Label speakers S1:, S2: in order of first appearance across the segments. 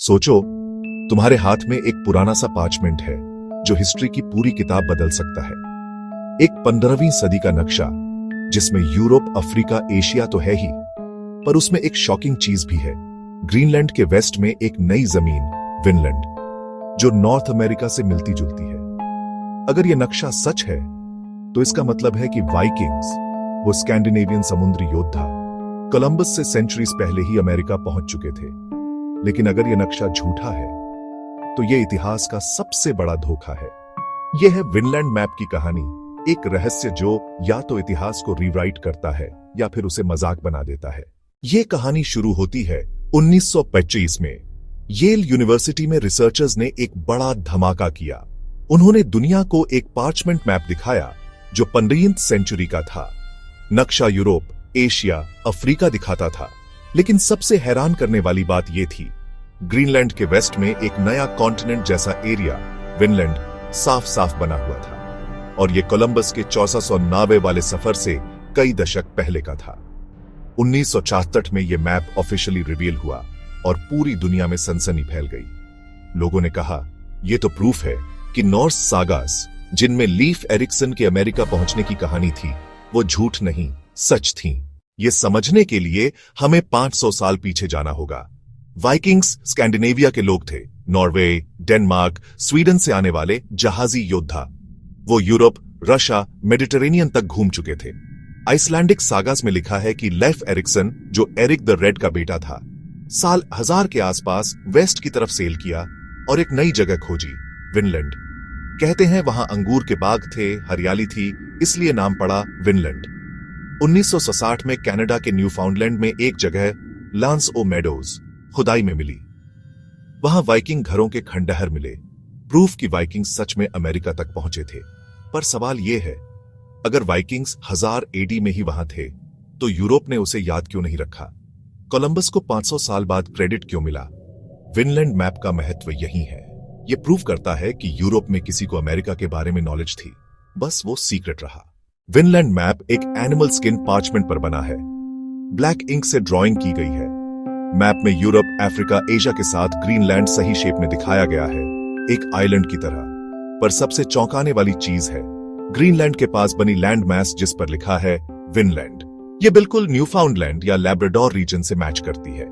S1: सोचो, तुम्हारे हाथ में एक पुराना सा पार्चमेंट है जो हिस्ट्री की पूरी किताब बदल सकता है। एक 15वीं सदी का नक्शा जिसमें यूरोप, अफ्रीका, एशिया तो है ही, पर उसमें एक शॉकिंग चीज भी है। ग्रीनलैंड के वेस्ट में एक नई जमीन, विनलैंड, जो नॉर्थ अमेरिका से मिलती जुलती है। अगर यह नक्शा सच है तो इसका मतलब है कि वाइकिंग्स, वो स्कैंडिनेवियन समुद्री योद्धा, कोलंबस से सेंचुरीज पहले ही अमेरिका पहुंच चुके थे। लेकिन अगर यह नक्शा झूठा है तो यह इतिहास का सबसे बड़ा धोखा है। यह है विनलैंड मैप की कहानी, एक रहस्य जो या तो इतिहास को रीराइट करता है या फिर उसे मजाक बना देता है। यह कहानी शुरू होती है 1925 में। येल यूनिवर्सिटी में रिसर्चर्स ने एक बड़ा धमाका किया। उन्होंने दुनिया को एक पार्चमेंट मैप दिखाया जो 15वीं सेंचुरी का था। नक्शा यूरोप, एशिया, अफ्रीका दिखाता था, लेकिन सबसे हैरान करने वाली बात यह थी, ग्रीनलैंड के वेस्ट में एक नया कॉन्टिनेंट जैसा एरिया, विनलैंड, साफ साफ बना हुआ था। और यह कोलंबस के 1490 वाले सफर से कई दशक पहले का था। 1966 में यह मैप ऑफिशियली रिवील हुआ और पूरी दुनिया में सनसनी फैल गई। लोगों ने कहा, यह तो प्रूफ है कि नॉर्स सागास, जिनमें लीफ एरिक्सन के अमेरिका पहुंचने की कहानी थी, वो झूठ नहीं, सच थी। ये समझने के लिए हमें 500 साल पीछे जाना होगा। वाइकिंग्स स्कैंडिनेविया के लोग थे, नॉर्वे, डेनमार्क, स्वीडन से आने वाले जहाजी योद्धा। वो यूरोप, रशिया, मेडिटेरेनियन तक घूम चुके थे। आइसलैंडिक सागास में लिखा है कि लेफ एरिक्सन, जो एरिक द रेड का बेटा था, साल 1000 के आसपास वेस्ट की तरफ सेल किया और एक नई जगह खोजी, विनलैंड। कहते हैं वहां अंगूर के बाग थे, हरियाली थी, इसलिए नाम पड़ा विनलैंड। 1960 में कनाडा के न्यूफाउंडलैंड में एक जगह, लांस ओ मेडोज, खुदाई में मिली। वहां वाइकिंग घरों के खंडहर मिले, प्रूफ कि वाइकिंग सच में अमेरिका तक पहुंचे थे। पर सवाल यह है, अगर वाइकिंग्स 1000 एडी में ही वहां थे तो यूरोप ने उसे याद क्यों नहीं रखा? कोलंबस को 500 साल बाद क्रेडिट क्यों मिला? विनलैंड मैप का महत्व यही है। यह प्रूव करता है कि यूरोप में किसी को अमेरिका के बारे में नॉलेज थी, बस वो सीक्रेट रहा। विनलैंड मैप एक एनिमल स्किन पार्चमेंट पर बना है। ब्लैक इंक से ड्राइंग की गई है। मैप में यूरोप, अफ्रीका, एशिया के साथ ग्रीनलैंड सही शेप में दिखाया गया है, एक आइलैंड की तरह। पर सबसे चौंकाने वाली चीज है ग्रीनलैंड के पास बनी लैंड मैस, जिस पर लिखा है विनलैंड। ये बिल्कुल न्यूफाउंडलैंड या लैब्राडोर रीजन से मैच करती है।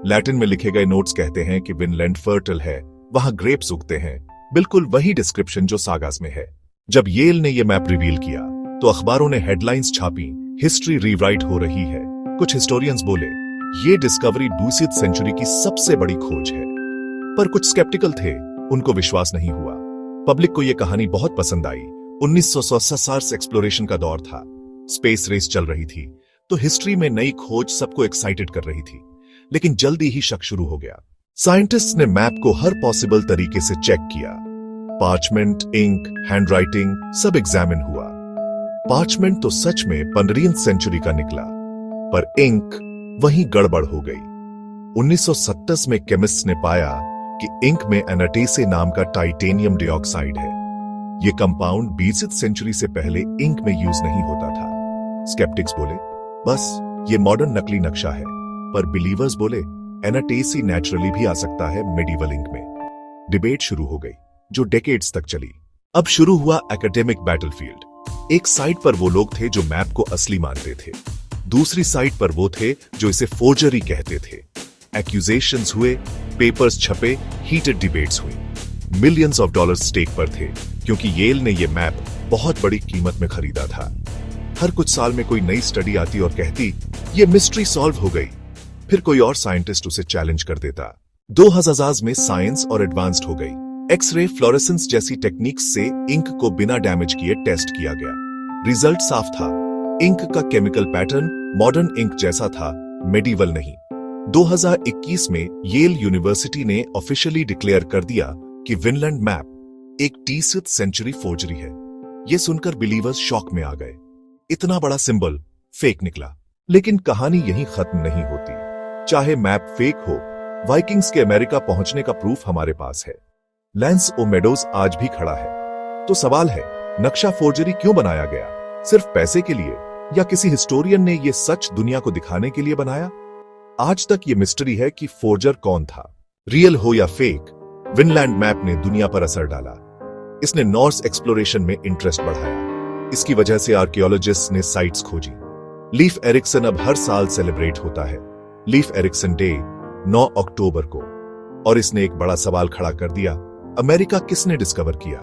S1: लैटिन में लिखे गए नोट्स कहते हैं कि विनलैंड फर्टल है, वहां ग्रेप्स उगते हैं, बिल्कुल वही डिस्क्रिप्शन जो सागास में है। जब येल ने यह मैप रिवील किया तो अखबारों ने हेडलाइंस छापी, हिस्ट्री रीराइट हो रही है। कुछ हिस्टोरियंस बोले, ये डिस्कवरी 20वीं सेंचुरी की सबसे बड़ी खोज है। पर कुछ स्केप्टिकल थे, उनको विश्वास नहीं हुआ। पब्लिक को यह कहानी बहुत पसंद आई। 1960 एक्सप्लोरेशन का दौर था, स्पेस रेस चल रही थी, तो हिस्ट्री में नई खोज सबको एक्साइटेड कर रही थी। लेकिन जल्दी ही शक शुरू हो गया। साइंटिस्ट ने मैप को हर पॉसिबल तरीके से चेक किया। पार्चमेंट, इंक, हैंडराइटिंग सब एग्जामिन हुआ। पार्चमेंट तो सच में 15वीं सेंचुरी का निकला, पर इंक वहीं गड़बड़ हो गई। 1970 में केमिस्ट्स ने पाया कि इंक में एनाटेसे नाम का टाइटेनियम डाइऑक्साइड है। यह कंपाउंड 20वीं सेंचुरी से पहले इंक में यूज नहीं होता था। स्केप्टिक्स बोले, बस ये मॉडर्न नकली नक्शा है। पर बिलीवर्स बोले, एनाटेसे नेचुरली भी आ सकता है मेडिवल इंक में। डिबेट शुरू हो गई जो डेकेड्स तक चली। अब शुरू हुआ एकेडमिक बैटलफील्ड। एक साइड पर वो लोग थे जो मैप को असली मानते थे, दूसरी साइड पर वो थे जो इसे फोर्जरी कहते थे। एक्यूजेशंस हुए, पेपर्स छपे, हीटेड डिबेट्स हुई। मिलियंस ऑफ डॉलर्स स्टेक पर थे, क्योंकि येल ने यह मैप बहुत बड़ी कीमत में खरीदा था। हर कुछ साल में कोई नई स्टडी आती और कहती, ये मिस्ट्री सॉल्व हो गई। फिर कोई और साइंटिस्ट उसे चैलेंज कर देता। 2000 में साइंस और एडवांस्ड हो गई। एक्सरे, फ्लोरेसेंस जैसी टेक्निक्स से इंक को बिना डैमेज किए टेस्ट किया गया। रिजल्ट साफ था, इंक का केमिकल पैटर्न मॉडर्न इंक जैसा था, मेडिवल नहीं। 2021 में येल यूनिवर्सिटी ने ऑफिशियली डिक्लेयर कर दिया कि विनलैंड मैप एक 20वीं सेंचुरी फोर्जरी है। यह सुनकर बिलीवर्स शॉक में आ गए। इतना बड़ा सिंबल फेक निकला। लेकिन कहानी यहीं खत्म नहीं होती। चाहे मैप फेक हो, वाइकिंग्स के अमेरिका पहुंचने का प्रूफ हमारे पास है। लैंस ओ मेडोज आज भी खड़ा है। तो सवाल है, नक्शा फोर्जरी क्यों बनाया गया? सिर्फ पैसे के लिए, या किसी हिस्टोरियन ने यह सच दुनिया को दिखाने के लिए बनाया? आज तक यह मिस्ट्री है कि फोर्जर कौन था। रियल हो या फेक, विनलैंड मैप ने दुनिया पर असर डाला। इसने नॉर्स एक्सप्लोरेशन में इंटरेस्ट बढ़ाया। इसकी वजह से आर्कियोलॉजिस्ट्स ने साइट्स खोजी। लीफ एरिक्सन अब हर साल सेलिब्रेट होता है, लीफ एरिक्सन डे 9 अक्टूबर को। और इसने एक बड़ा सवाल खड़ा कर दिया, अमेरिका किसने डिस्कवर किया?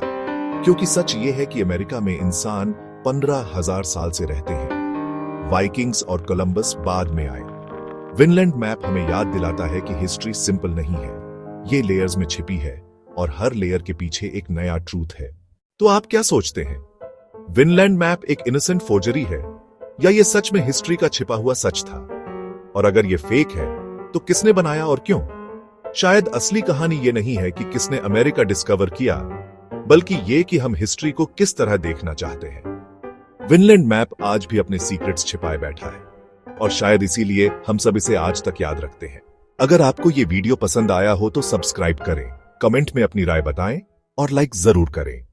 S1: क्योंकि सच ये है कि अमेरिका में इंसान 15,000 साल से रहते हैं। वाइकिंग्स और कोलंबस बाद में आए। विनलैंड मैप हमें याद दिलाता है कि हिस्ट्री सिंपल नहीं है, ये लेयर्स में छिपी है और हर लेयर के पीछे एक नया ट्रूथ है। तो आप क्या सोचते हैं? विनलैंड मैप एक इनोसेंट फोर्जरी है या ये सच में हिस्ट्री का छिपा हुआ सच था? और अगर ये फेक है तो किसने बनाया और क्यों? शायद असली कहानी ये नहीं है कि किसने अमेरिका डिस्कवर किया, बल्कि ये कि हम हिस्ट्री को किस तरह देखना चाहते हैं। विनलैंड मैप आज भी अपने सीक्रेट्स छिपाए बैठा है और शायद इसीलिए हम सब इसे आज तक याद रखते हैं। अगर आपको ये वीडियो पसंद आया हो तो सब्सक्राइब करें, कमेंट में अपनी राय बताएं और लाइक जरूर करें।